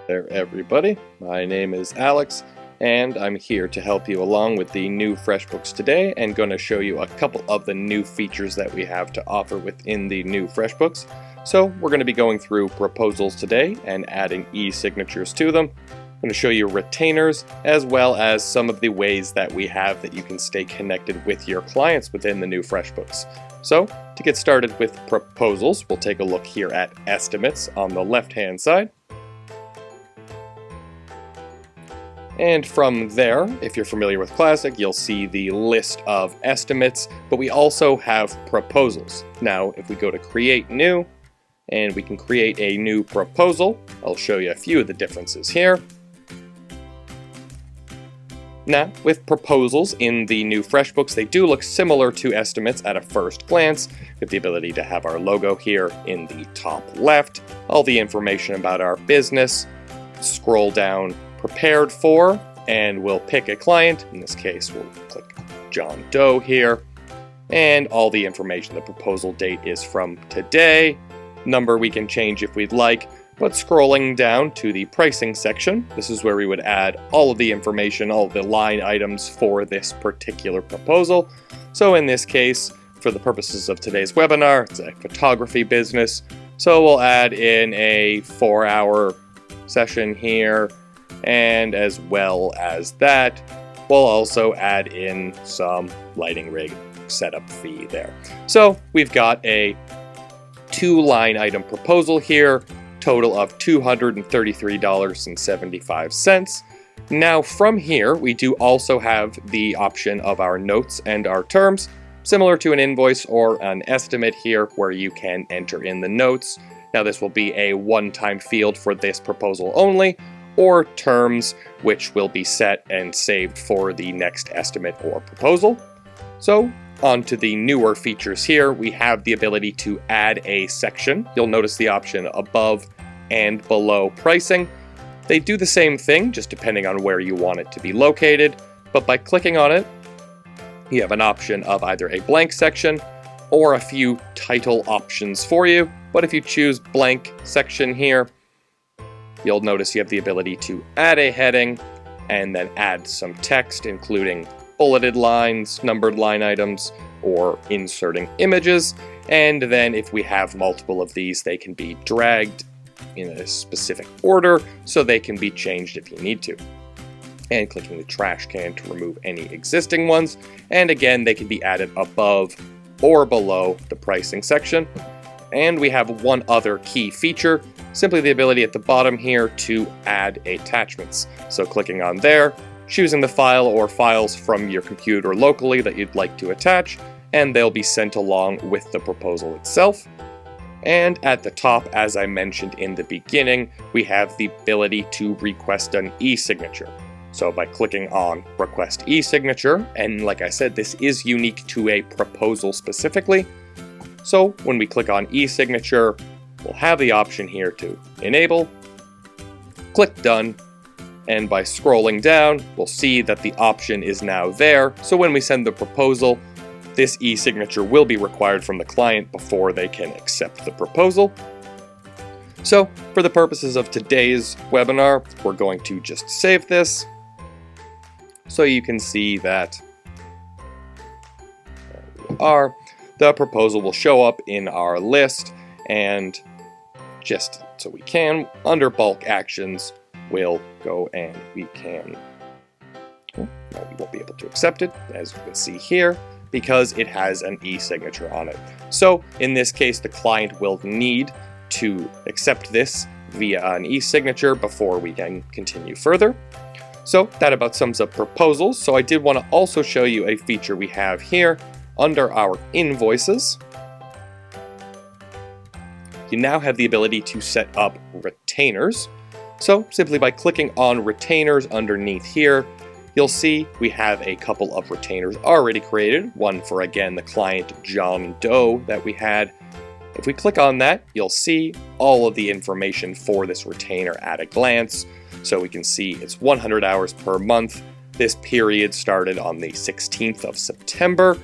There, everybody. My name is Alex, and I'm here to help you along with the new Freshbooks today, and going to show you a couple of the new features that we have to offer within the new Freshbooks. So we're going to be going through proposals today and adding e-signatures to them. I'm going to show you retainers, as well as some of the ways that we have that you can stay connected with your clients within the new Freshbooks. So to get started with proposals, we'll take a look here at estimates on the left-hand side. And from there, if you're familiar with Classic, you'll see the list of estimates, but we also have proposals. Now, if we go to Create New, and we can create a new proposal, I'll show you a few of the differences here. Now, with proposals in the new Freshbooks, they do look similar to estimates at a first glance, with the ability to have our logo here in the top left, all the information about our business, scroll down, prepared for, and we'll pick a client. In this case, we'll click John Doe here, and all the information. The proposal date is from today. Number we can change if we'd like, but scrolling down to the pricing section, this is where we would add all of the information, all of the line items for this particular proposal. So in this case, for the purposes of today's webinar, it's a photography business. So we'll add in a 4-hour session here, and as well as that, we'll also add in some lighting rig setup fee there. So we've got a 2-line item proposal here, total of $233.75. Now from here, we do also have the option of our notes and our terms, similar to an invoice or an estimate here, where you can enter in the notes. Now this will be a one-time field for this proposal only, or terms which will be set and saved for the next estimate or proposal. So on to the newer features here, we have the ability to add a section. You'll notice the option above and below pricing. They do the same thing, just depending on where you want it to be located, but by clicking on it, you have an option of either a blank section or a few title options for you. But if you choose blank section here, you'll notice you have the ability to add a heading and then add some text, including bulleted lines, numbered line items, or inserting images. And then if we have multiple of these, they can be dragged in a specific order, so they can be changed if you need to. And clicking the trash can to remove any existing ones. And again, they can be added above or below the pricing section. And we have one other key feature, simply the ability at the bottom here to add attachments. So clicking on there, choosing the file or files from your computer locally that you'd like to attach, and they'll be sent along with the proposal itself. And at the top, as I mentioned in the beginning, we have the ability to request an e-signature. So by clicking on Request e-signature, and like I said, this is unique to a proposal specifically. So when we click on e-signature, we'll have the option here to enable, click done, and by scrolling down, we'll see that the option is now there. So when we send the proposal, this e-signature will be required from the client before they can accept the proposal. So for the purposes of today's webinar, we're going to just save this so you can see that the proposal will show up in our list, and just so we can, under bulk actions, we'll go and we can, we won't be able to accept it, as you can see here, because it has an e-signature on it. So in this case, the client will need to accept this via an e-signature before we can continue further. So that about sums up proposals. So I did want to also show you a feature we have here under our invoices. You now have the ability to set up retainers. So simply by clicking on retainers underneath here, you'll see we have a couple of retainers already created. One for, again, the client John Doe that we had. If we click on that, you'll see all of the information for this retainer at a glance. So we can see it's 100 hours per month. This period started on the 16th of September.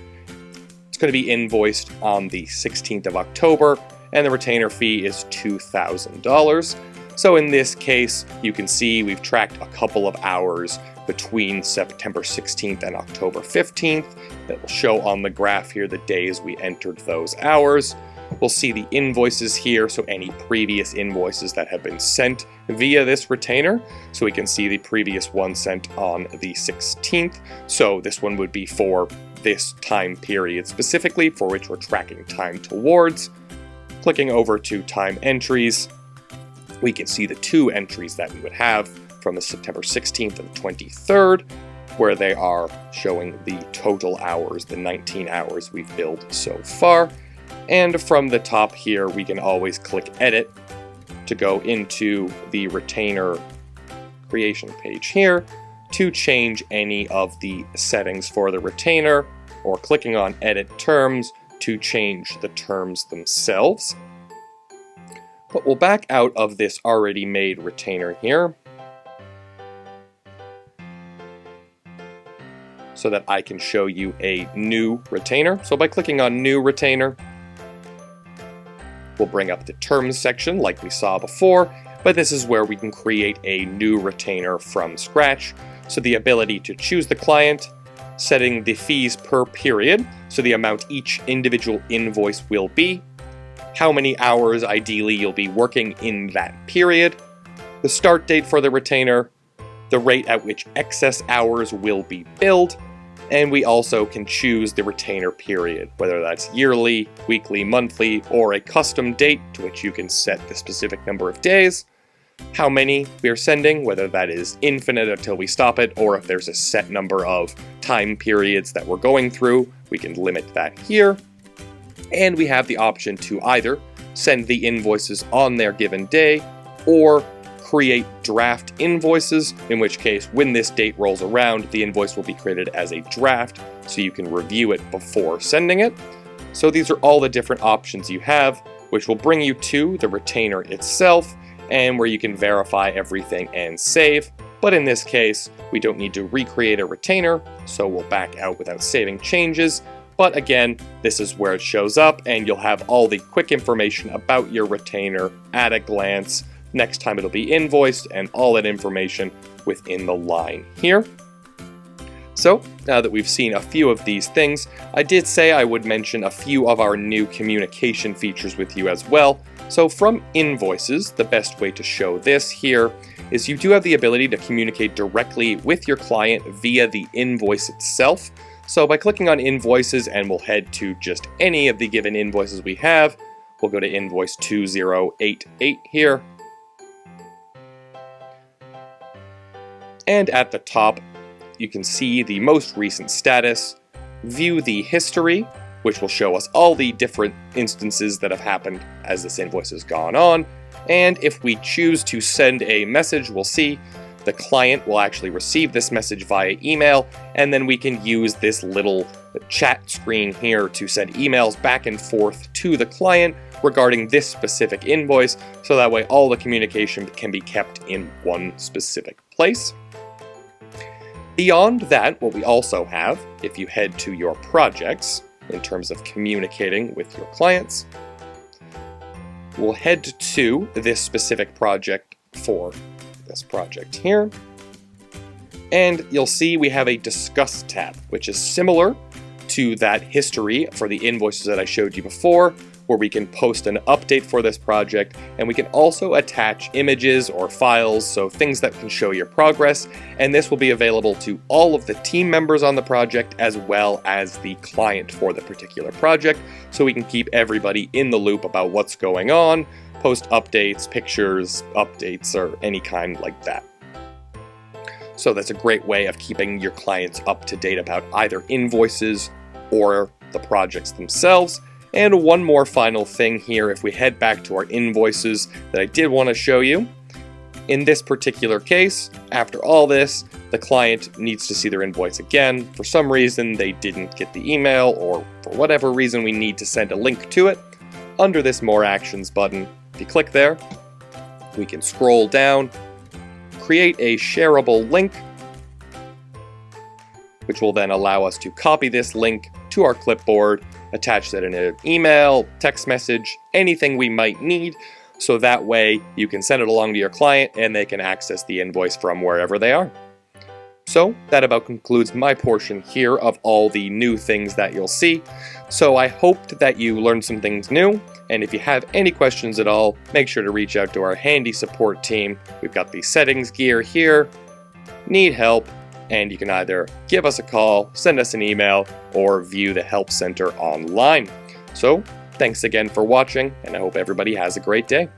It's going to be invoiced on the 16th of October, and the retainer fee is $2,000. So in this case, you can see we've tracked a couple of hours between September 16th and October 15th. That will show on the graph here the days we entered those hours. We'll see the invoices here, so any previous invoices that have been sent via this retainer. So we can see the previous one sent on the 16th. So this one would be for this time period specifically, for which we're tracking time towards. Clicking over to time entries, we can see the two entries that we would have from the September 16th and 23rd, where they are showing the total hours, the 19 hours we've billed so far. And from the top here, we can always click Edit to go into the retainer creation page here to change any of the settings for the retainer, or clicking on Edit Terms to change the terms themselves. But we'll back out of this already made retainer here so that I can show you a new retainer. So by clicking on New Retainer, we'll bring up the Terms section like we saw before, but this is where we can create a new retainer from scratch. So the ability to choose the client, setting the fees per period, so the amount each individual invoice will be, how many hours ideally you'll be working in that period, the start date for the retainer, the rate at which excess hours will be billed, and we also can choose the retainer period, whether that's yearly, weekly, monthly, or a custom date to which you can set the specific number of days, how many we are sending, whether that is infinite until we stop it, or if there's a set number of time periods that we're going through, we can limit that here. And we have the option to either send the invoices on their given day, or create draft invoices, in which case when this date rolls around, the invoice will be created as a draft so you can review it before sending it. So these are all the different options you have, which will bring you to the retainer itself and where you can verify everything and save. But in this case, we don't need to recreate a retainer, so we'll back out without saving changes. But again, this is where it shows up, and you'll have all the quick information about your retainer at a glance. Next time it'll be invoiced, and all that information within the line here. So, now that we've seen a few of these things, I did say I would mention a few of our new communication features with you as well. So from Invoices, the best way to show this here is you do have the ability to communicate directly with your client via the invoice itself. So by clicking on Invoices, and we'll head to just any of the given invoices we have, we'll go to invoice 2088 here. And at the top, you can see the most recent status, view the history, which will show us all the different instances that have happened as this invoice has gone on. And if we choose to send a message, we'll see the client will actually receive this message via email, and then we can use this little chat screen here to send emails back and forth to the client regarding this specific invoice, so that way all the communication can be kept in one specific place. Beyond that, what we also have, if you head to your projects, in terms of communicating with your clients, we'll head to this specific project for this project here. And you'll see we have a Discuss tab, which is similar to that history for the invoices that I showed you before, where we can post an update for this project, and we can also attach images or files, so things that can show your progress, and this will be available to all of the team members on the project as well as the client for the particular project, so we can keep everybody in the loop about what's going on, post updates, pictures, updates, or any kind like that. So that's a great way of keeping your clients up to date about either invoices or the projects themselves. And one more final thing here, if we head back to our invoices that I did want to show you. In this particular case, after all this, the client needs to see their invoice again. For some reason, they didn't get the email, or for whatever reason, we need to send a link to it. Under this More Actions button, if you click there, we can scroll down, create a shareable link, which will then allow us to copy this link to our clipboard, attach that in an email, text message, anything we might need, so that way you can send it along to your client and they can access the invoice from wherever they are. So that about concludes my portion here of all the new things that you'll see. So I hoped that you learned some things new, and if you have any questions at all, make sure to reach out to our handy support team. We've got the settings gear here. Need help, and you can either give us a call, send us an email, or view the help center online. So thanks again for watching, and I hope everybody has a great day.